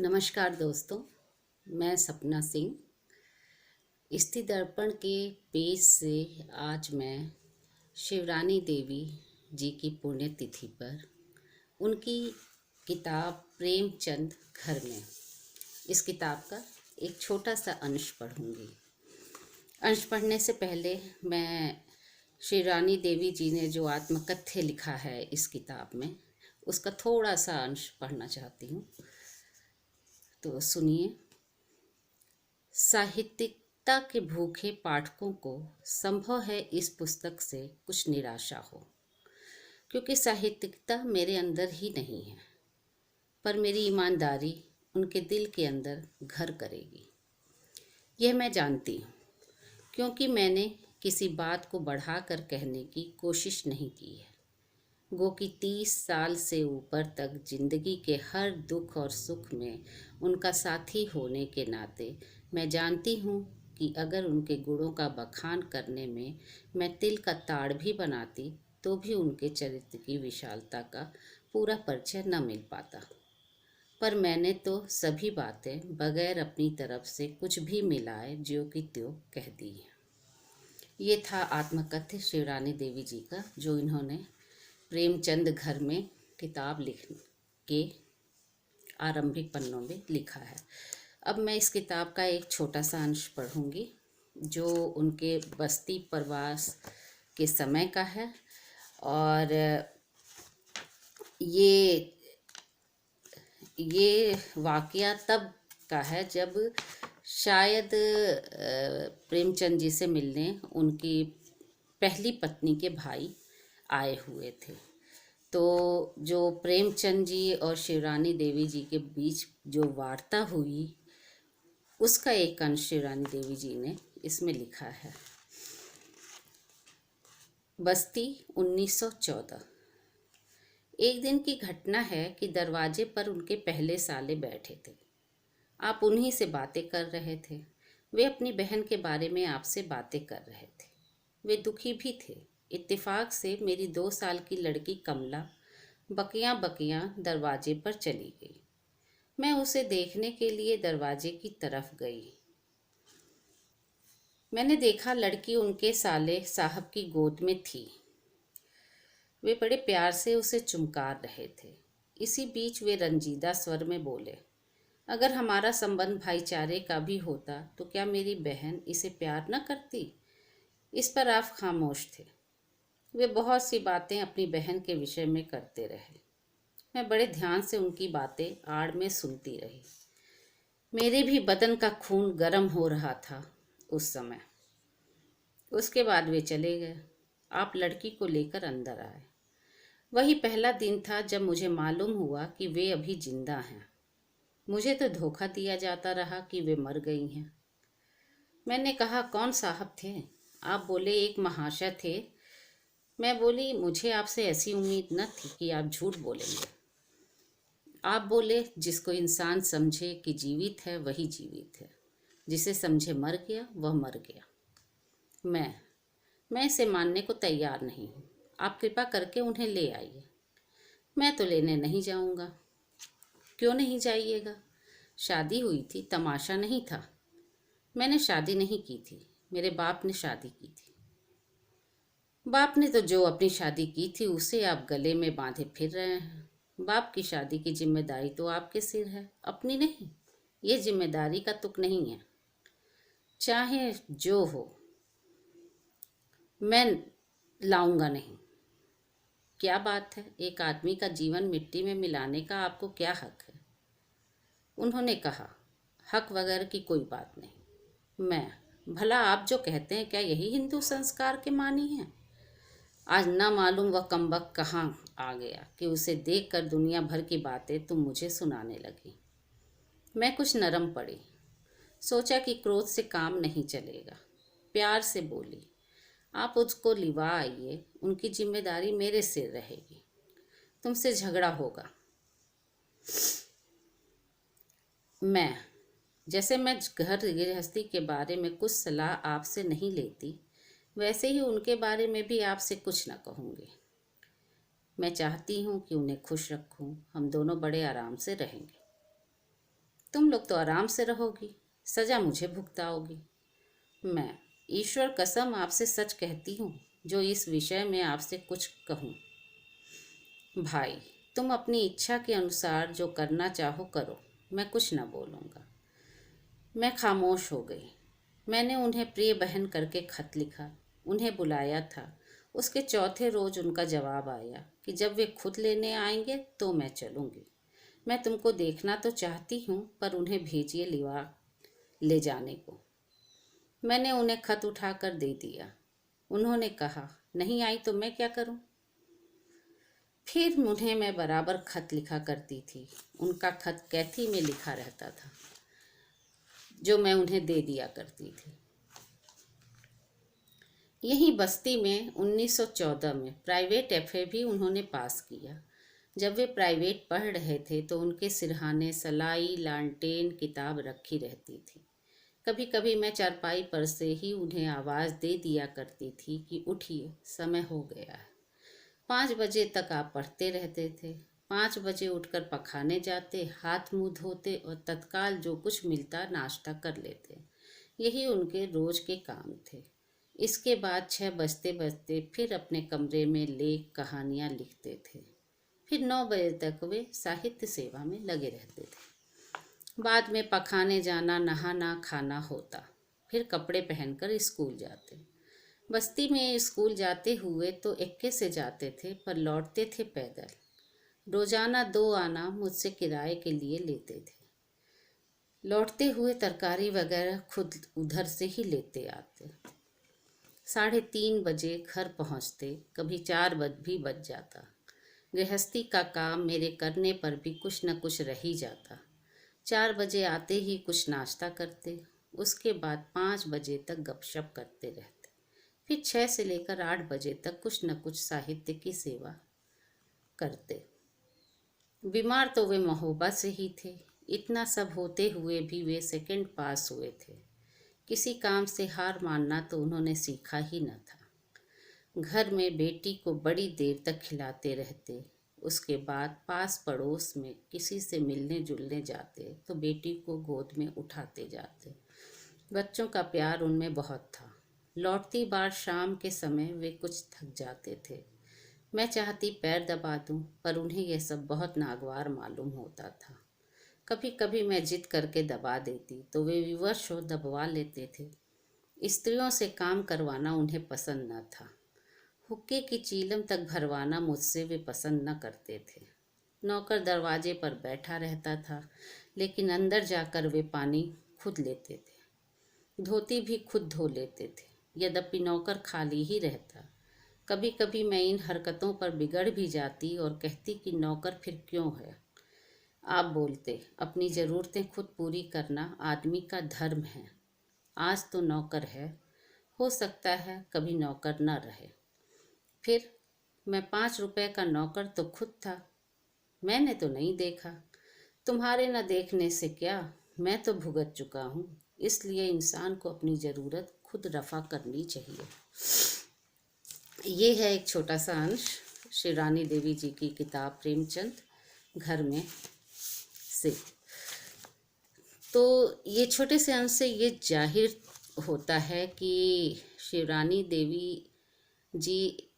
नमस्कार दोस्तों, मैं सपना सिंह। स्थिति दर्पण के पेज से आज मैं शिवरानी देवी जी की पुण्यतिथि पर उनकी किताब प्रेमचंद घर में इस किताब का एक छोटा सा अंश पढ़ूंगी। अंश पढ़ने से पहले मैं शिवरानी देवी जी ने जो आत्मकथ्य लिखा है इस किताब में, उसका थोड़ा सा अंश पढ़ना चाहती हूँ। तो सुनिए। साहित्यिकता के भूखे पाठकों को संभव है इस पुस्तक से कुछ निराशा हो, क्योंकि साहित्यिकता मेरे अंदर ही नहीं है, पर मेरी ईमानदारी उनके दिल के अंदर घर करेगी। यह मैं जानती हूँ, क्योंकि मैंने किसी बात को बढ़ाकर कहने की कोशिश नहीं की है। गो कि 30 साल से ऊपर तक जिंदगी के हर दुख और सुख में उनका साथी होने के नाते मैं जानती हूँ कि अगर उनके गुणों का बखान करने में मैं तिल का ताड़ भी बनाती तो भी उनके चरित्र की विशालता का पूरा परिचय न मिल पाता। पर मैंने तो सभी बातें बगैर अपनी तरफ से कुछ भी मिलाए ज्यों की त्यों कह दी हैं। ये था आत्मकथ्य शिवरानी देवी जी का, जो इन्होंने प्रेमचंद घर में किताब लिख के आरंभिक पन्नों में लिखा है। अब मैं इस किताब का एक छोटा सा अंश पढ़ूंगी, जो उनके बस्ती प्रवास के समय का है। और ये वाकया तब का है जब शायद प्रेमचंद जी से मिलने उनकी पहली पत्नी के भाई आए हुए थे। तो जो प्रेमचंद जी और शिवरानी देवी जी के बीच जो वार्ता हुई, उसका एक अंश शिवरानी देवी जी ने इसमें लिखा है। बस्ती 1914। एक दिन की घटना है कि दरवाजे पर उनके पहले साले बैठे थे। आप उन्हीं से बातें कर रहे थे। वे अपनी बहन के बारे में आपसे बातें कर रहे थे। वे दुखी भी थे। इत्तेफाक से मेरी 2 साल की लड़की कमला बकियां बकियां दरवाजे पर चली गई। मैं उसे देखने के लिए दरवाजे की तरफ गई। मैंने देखा लड़की उनके साले साहब की गोद में थी। वे बड़े प्यार से उसे चुमकार रहे थे। इसी बीच वे रंजीदा स्वर में बोले, अगर हमारा संबंध भाईचारे का भी होता तो क्या मेरी बहन इसे प्यार न करती? इस पर आप खामोश थे। वे बहुत सी बातें अपनी बहन के विषय में करते रहे। मैं बड़े ध्यान से उनकी बातें आड़ में सुनती रही। मेरे भी बदन का खून गर्म हो रहा था उस समय। उसके बाद वे चले गए। आप लड़की को लेकर अंदर आए। वही पहला दिन था जब मुझे मालूम हुआ कि वे अभी जिंदा हैं। मुझे तो धोखा दिया जाता रहा कि वे मर गई हैं। मैंने कहा, कौन साहब थे? आप बोले, एक महाशय थे। मैं बोली, मुझे आपसे ऐसी उम्मीद न थी कि आप झूठ बोलेंगे। आप बोले, जिसको इंसान समझे कि जीवित है वही जीवित है, जिसे समझे मर गया वह मर गया। मैं इसे मानने को तैयार नहीं हूँ। आप कृपा करके उन्हें ले आइए। मैं तो लेने नहीं जाऊँगा। क्यों नहीं जाइएगा? शादी हुई थी, तमाशा नहीं था। मैंने शादी नहीं की थी, मेरे बाप ने शादी की थी। बाप ने तो जो अपनी शादी की थी उसे आप गले में बांधे फिर रहे हैं। बाप की शादी की जिम्मेदारी तो आपके सिर है, अपनी नहीं। ये जिम्मेदारी का तुक नहीं है। चाहे जो हो, मैं लाऊंगा नहीं। क्या बात है? एक आदमी का जीवन मिट्टी में मिलाने का आपको क्या हक है? उन्होंने कहा, हक वगैरह की कोई बात नहीं। भला आप जो कहते हैं क्या यही हिंदू संस्कार के मानी हैं? आज ना मालूम वह कमबख्त कहाँ आ गया कि उसे देखकर दुनिया भर की बातें तुम मुझे सुनाने लगी। मैं कुछ नरम पड़ी। सोचा कि क्रोध से काम नहीं चलेगा। प्यार से बोली, आप उसको लिवा आइए, उनकी जिम्मेदारी मेरे सिर रहेगी। तुमसे झगड़ा होगा। जैसे मैं घर गृहस्थी के बारे में कुछ सलाह आपसे नहीं लेती, वैसे ही उनके बारे में भी आपसे कुछ न कहूँगी। मैं चाहती हूँ कि उन्हें खुश रखूँ। हम दोनों बड़े आराम से रहेंगे। तुम लोग तो आराम से रहोगी, सजा मुझे भुगताओगी। मैं, ईश्वर कसम आपसे सच कहती हूँ, जो इस विषय में आपसे कुछ कहूँ। भाई, तुम अपनी इच्छा के अनुसार जो करना चाहो करो, मैं कुछ न बोलूँगा। मैं खामोश हो गई। मैंने उन्हें प्रिय बहन करके खत लिखा, उन्हें बुलाया था। उसके चौथे रोज उनका जवाब आया कि जब वे खुद लेने आएंगे तो मैं चलूँगी। मैं तुमको देखना तो चाहती हूँ, पर उन्हें भेजिए लिवा ले जाने को। मैंने उन्हें खत उठाकर दे दिया। उन्होंने कहा, नहीं आई तो मैं क्या करूं? फिर उन्हें मैं बराबर खत लिखा करती थी। उनका खत कैथी में लिखा रहता था, जो मैं उन्हें दे दिया करती थी। यहीं बस्ती में 1914 में प्राइवेट एफए भी उन्होंने पास किया। जब वे प्राइवेट पढ़ रहे थे तो उनके सिरहाने सलाई लालटेन किताब रखी रहती थी। कभी कभी मैं चारपाई पर से ही उन्हें आवाज़ दे दिया करती थी कि उठिए, समय हो गया है। 5 बजे तक आप पढ़ते रहते थे। 5 बजे उठकर पखाने जाते, हाथ मुंह धोते और तत्काल जो कुछ मिलता नाश्ता कर लेते। यही उनके रोज के काम थे। इसके बाद 6 बजते बजते फिर अपने कमरे में लेख कहानियाँ लिखते थे। फिर 9 बजे तक वे साहित्य सेवा में लगे रहते थे। बाद में पखाने जाना, नहाना खाना होता। फिर कपड़े पहनकर स्कूल जाते। बस्ती में स्कूल जाते हुए तो एक्के से जाते थे, पर लौटते थे पैदल। रोजाना 2 आना मुझसे किराए के लिए लेते थे। लौटते हुए तरकारी वगैरह खुद उधर से ही लेते आते। 3:30 बजे घर पहुंचते, कभी 4 भी बज जाता। गृहस्थी का काम मेरे करने पर भी कुछ न कुछ रह ही जाता। 4 बजे आते ही कुछ नाश्ता करते, उसके बाद 5 बजे तक गपशप करते रहते। फिर 6 से लेकर 8 बजे तक कुछ न कुछ साहित्य की सेवा करते। बीमार तो वे महोबा से ही थे। इतना सब होते हुए भी वे सेकंड पास हुए थे। किसी काम से हार मानना तो उन्होंने सीखा ही न था। घर में बेटी को बड़ी देर तक खिलाते रहते। उसके बाद पास पड़ोस में किसी से मिलने जुलने जाते तो बेटी को गोद में उठाते जाते। बच्चों का प्यार उनमें बहुत था। लौटती बार शाम के समय वे कुछ थक जाते थे। मैं चाहती पैर दबा दूं, पर उन्हें यह सब बहुत नागवार मालूम होता था। कभी कभी मैं जिद करके दबा देती तो वे विवश हो दबवा लेते थे। स्त्रियों से काम करवाना उन्हें पसंद न था। हुक्के की चीलम तक भरवाना मुझसे वे पसंद न करते थे। नौकर दरवाजे पर बैठा रहता था, लेकिन अंदर जाकर वे पानी खुद लेते थे। धोती भी खुद धो लेते थे, यद्यपि नौकर खाली ही रहता। कभी कभी मैं इन हरकतों पर बिगड़ भी जाती और कहती कि नौकर फिर क्यों है। आप बोलते, अपनी ज़रूरतें खुद पूरी करना आदमी का धर्म है। आज तो नौकर है, हो सकता है कभी नौकर न रहे। फिर मैं 5 रुपए का नौकर तो खुद था। मैंने तो नहीं देखा। तुम्हारे न देखने से क्या, मैं तो भुगत चुका हूँ। इसलिए इंसान को अपनी ज़रूरत खुद रफा करनी चाहिए। ये है एक छोटा सा अंश शिवरानी देवी जी की किताब प्रेमचंद घर में से। तो ये छोटे से अंश से ये जाहिर होता है कि शिवरानी देवी जी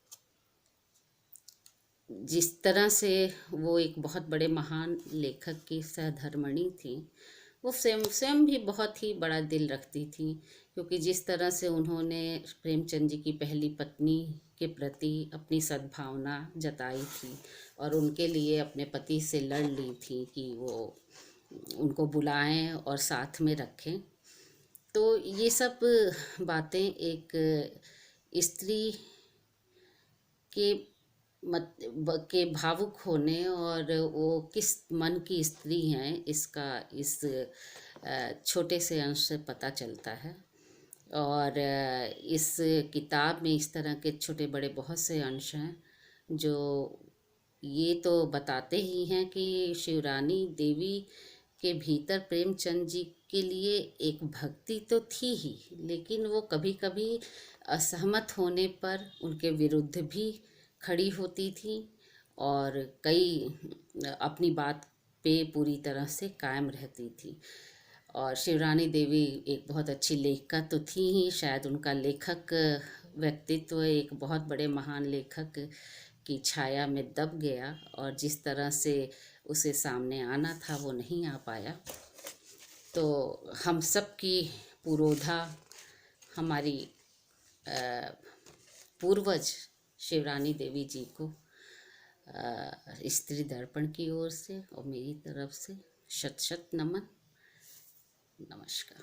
जिस तरह से वो एक बहुत बड़े महान लेखक की सहधर्मिणी थी, वो स्वयं भी बहुत ही बड़ा दिल रखती थी। क्योंकि जिस तरह से उन्होंने प्रेमचंद जी की पहली पत्नी के प्रति अपनी सद्भावना जताई थी और उनके लिए अपने पति से लड़ ली थी कि वो उनको बुलाएं और साथ में रखें। तो ये सब बातें एक स्त्री के के भावुक होने और वो किस मन की स्त्री हैं इसका इस छोटे से अंश से पता चलता है। और इस किताब में इस तरह के छोटे बड़े बहुत से अंश हैं जो ये तो बताते ही हैं कि शिवरानी देवी के भीतर प्रेमचंद जी के लिए एक भक्ति तो थी ही, लेकिन वो कभी कभी असहमत होने पर उनके विरुद्ध भी खड़ी होती थी और कई अपनी बात पे पूरी तरह से कायम रहती थी। और शिवरानी देवी एक बहुत अच्छी लेखिका तो थी ही, शायद उनका लेखक व्यक्तित्व एक बहुत बड़े महान लेखक की छाया में दब गया, और जिस तरह से उसे सामने आना था वो नहीं आ पाया। तो हम सब की पुरोधा हमारी पूर्वज शिवरानी देवी जी को स्त्री दर्पण की ओर से और मेरी तरफ से शत शत नमन। नमस्कार।